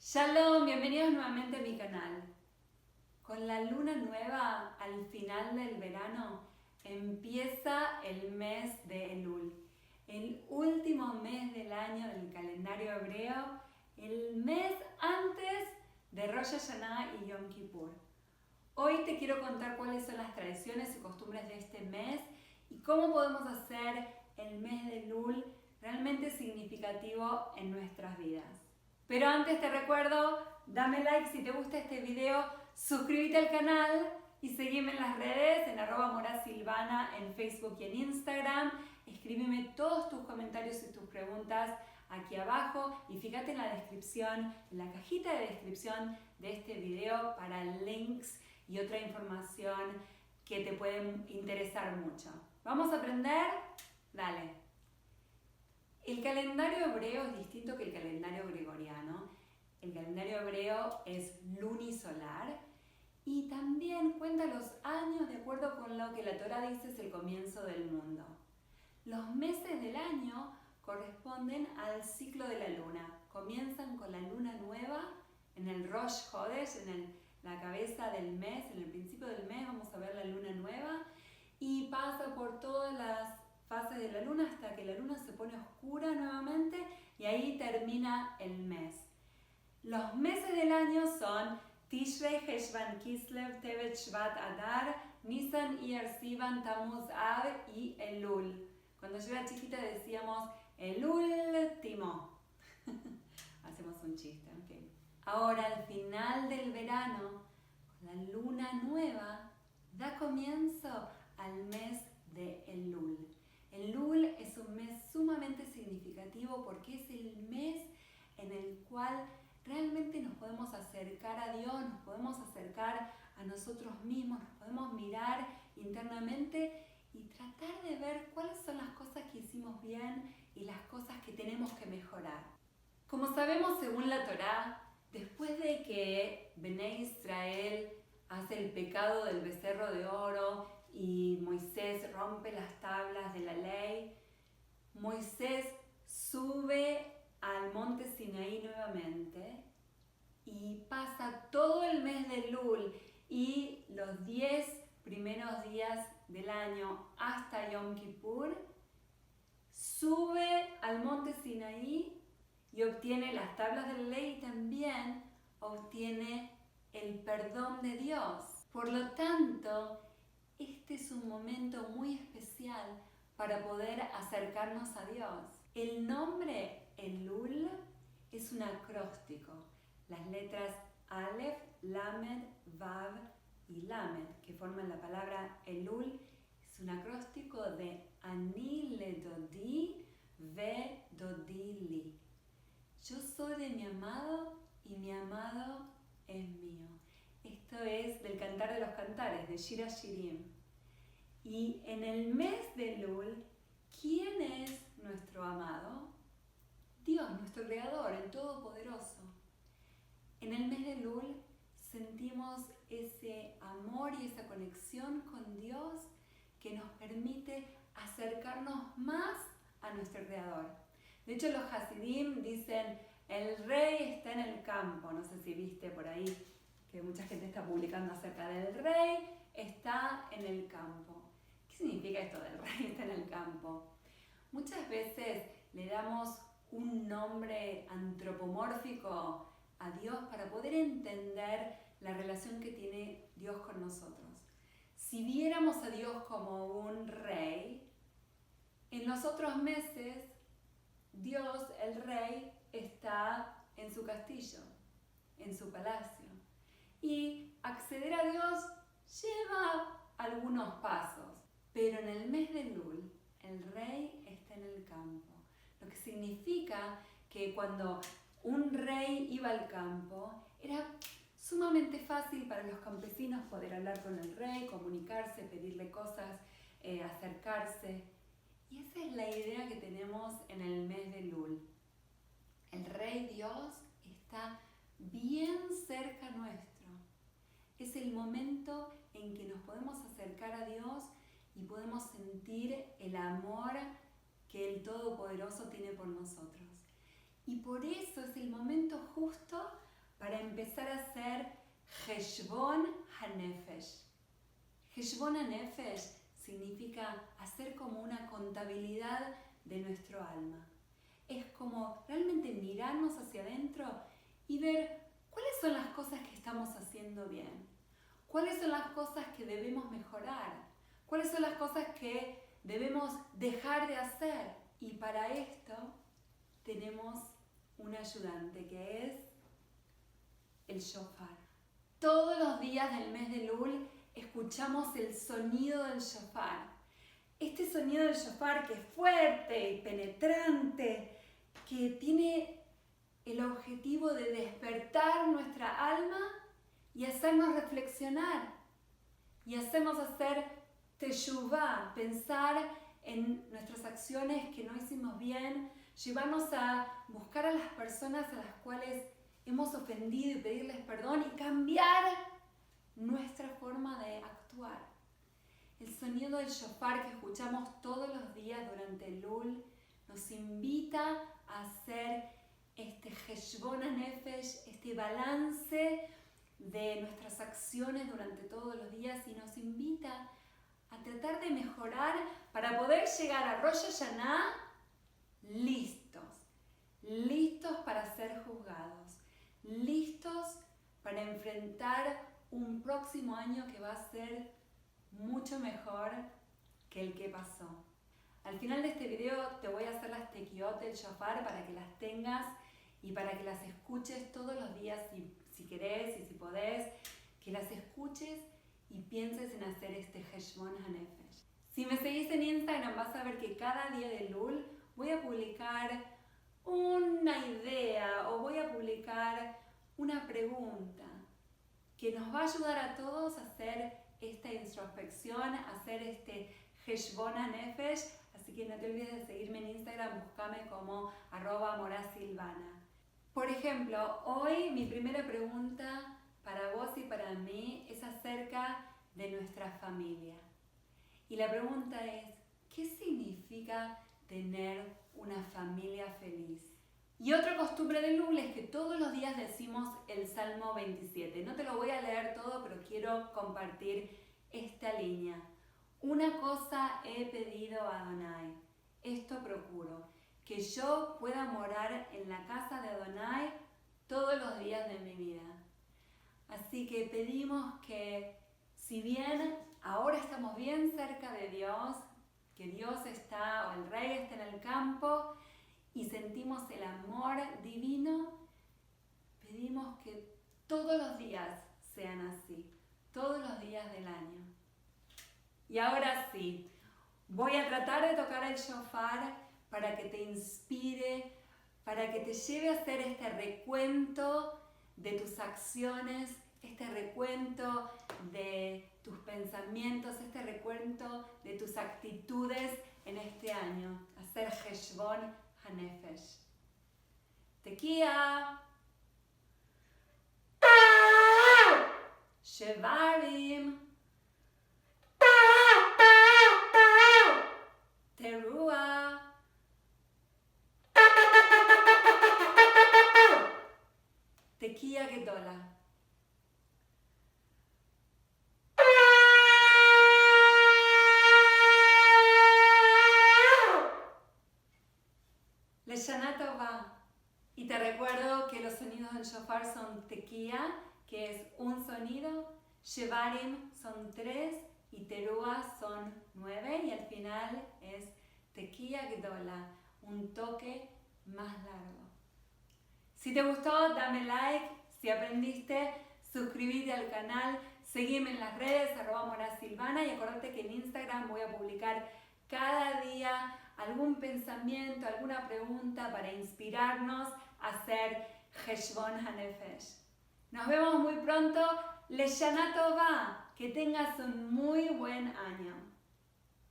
Shalom, bienvenidos nuevamente a mi canal. Con la luna nueva al final del verano empieza el mes de Elul, el último mes del año del calendario hebreo, el mes antes de Rosh Hashanah y Yom Kippur. Hoy te quiero contar cuáles son las tradiciones y costumbres de este mes y cómo podemos hacer el mes de Elul realmente significativo en nuestras vidas. Pero antes te recuerdo, dame like si te gusta este video, suscríbete al canal y seguime en las redes en @morasilvana en Facebook y en Instagram. Escríbeme todos tus comentarios y tus preguntas aquí abajo y fíjate en la descripción, en la cajita de descripción de este video para links y otra información que te pueden interesar mucho. ¿Vamos a aprender? Dale. El calendario hebreo es distinto que el calendario gregoriano. El calendario hebreo es lunisolar y también cuenta los años de acuerdo con lo que la Torá dice es el comienzo del mundo. Los meses del año corresponden al ciclo de la luna. Comienzan con la luna nueva en el Rosh Chodesh, en la cabeza del mes, en el principio del mes vamos a ver la luna nueva y pasa por todas las fases de la luna hasta que la luna se pone oscura nuevamente y ahí termina el mes. Los meses del año son Tishrei, Heshvan, Kislev, Tevet, Shvat, Adar, Nisan, Iyar, Sivan, Tammuz, Av y Elul. Cuando yo era chiquita decíamos el último. Hacemos un chiste, ¿ok? Ahora al final del verano, con la luna nueva, da comienzo al mes de Elul. Elul es un mes sumamente significativo porque es el mes en el cual realmente nos podemos acercar a Dios, nos podemos acercar a nosotros mismos, nos podemos mirar internamente y tratar de ver cuáles son las cosas que hicimos bien y las cosas que tenemos que mejorar. Como sabemos según la Torá, después de que Bené Israel hace el pecado del becerro de oro y Moisés rompe las tablas de la ley, Moisés sube al monte Sinaí nuevamente y pasa todo el mes de Elul y los 10 primeros días del año hasta Yom Kippur, sube al monte Sinaí y obtiene las tablas de la ley y también obtiene el perdón de Dios. Por lo tanto, este es un momento muy especial para poder acercarnos a Dios. El nombre Elul es un acróstico. Las letras Aleph, Lamed, Vav y Lamed, que forman la palabra Elul, es un acróstico de Ani le Dodi ve Dodi li. Yo soy de mi amado y mi amado es mío. Esto es del Cantar de los Cantares, de Shir HaShirim. Y en el mes de Elul, ¿quién es nuestro amado? Dios, nuestro Creador, el Todopoderoso. En el mes de Elul sentimos ese amor y esa conexión con Dios que nos permite acercarnos más a nuestro Creador. De hecho, los Hasidim dicen, el rey está en el campo. No sé si viste por ahí que mucha gente está publicando acerca del rey, está en el campo. ¿Qué significa esto del rey está en el campo? Muchas veces le damos un nombre antropomórfico a Dios para poder entender la relación que tiene Dios con nosotros. Si viéramos a Dios como un rey, en los otros meses Dios, el rey, está en su castillo, en su palacio. Y acceder a Dios lleva algunos pasos. Pero en el mes de Elul, el rey está en el campo. Lo que significa que cuando un rey iba al campo, era sumamente fácil para los campesinos poder hablar con el rey, comunicarse, pedirle cosas, acercarse. Y esa es la idea que tenemos en el mes de Elul. El Rey Dios está bien cerca nuestro. Es el momento en que nos podemos acercar a Dios y podemos sentir el amor que el Todopoderoso tiene por nosotros. Y por eso es el momento justo para empezar a hacer Heshbon HaNefesh. Heshbon HaNefesh significa hacer como una contabilidad de nuestro alma. Es como realmente mirarnos hacia adentro y ver cuáles son las cosas que estamos haciendo bien, cuáles son las cosas que debemos mejorar, cuáles son las cosas que debemos dejar de hacer. Y para esto tenemos un ayudante que es el shofar. Todos los días del mes de Elul escuchamos el sonido del shofar. Este sonido del shofar que es fuerte y penetrante, que tiene el objetivo de despertar nuestra alma y hacernos reflexionar y hacernos hacer teshuvá, pensar en nuestras acciones que no hicimos bien, llevarnos a buscar a las personas a las cuales hemos ofendido y pedirles perdón y cambiar nuestra forma de actuar. El sonido del shofar que escuchamos todos los días durante el Elul nos invita a hacer este Heshbon HaNefesh, este balance de nuestras acciones durante todos los días y nos invita a tratar de mejorar para poder llegar a Rosh Hashanah listos para ser juzgados, listos para enfrentar un próximo año que va a ser mucho mejor que el que pasó. Al final de este video te voy a hacer las tekiot del shofar para que las tengas y para que las escuches todos los días si querés y si podés, que las escuches y pienses en hacer este Heshbon HaNefesh. Si me seguís en Instagram vas a ver que cada día de Elul voy a publicar una idea o voy a publicar una pregunta que nos va a ayudar a todos a hacer esta introspección, a hacer este Heshbon HaNefesh. Así que no te olvides de seguirme en Instagram, búscame como @morasilvana. Por ejemplo, hoy mi primera pregunta para vos y para mí es acerca de nuestra familia. Y la pregunta es, ¿qué significa tener una familia feliz? Y otra costumbre de Elul es que todos los días decimos el Salmo 27. No te lo voy a leer todo, pero quiero compartir esta línea. Una cosa he pedido a Adonai, esto procuro, que yo pueda morar en la casa de Adonai todos los días de mi vida. Así que pedimos que, si bien ahora estamos bien cerca de Dios, que Dios está, o el Rey está en el campo, y sentimos el amor divino, pedimos que todos los días sean así, todos los días del año. Y ahora sí, voy a tratar de tocar el shofar para que te inspire, para que te lleve a hacer este recuento de tus acciones, este recuento de tus pensamientos, este recuento de tus actitudes en este año, hacer Heshbon HaNefesh. Tekiah, Shevarim, Teruah, Tekiah Gedolah. Leshana Tová. Y te recuerdo que los sonidos del shofar son Tekiah, que es un sonido, Shevarim son 3 y Teruah son 9 y al final es Tekiah Gedolah, un toque más largo. Si te gustó, dame like, si aprendiste, suscríbete al canal, seguime en las redes, @morasilvana y acordate que en Instagram voy a publicar cada día algún pensamiento, alguna pregunta para inspirarnos a hacer Heshbon HaNefesh. Nos vemos muy pronto. Leshana Tová. Que tengas un muy buen año.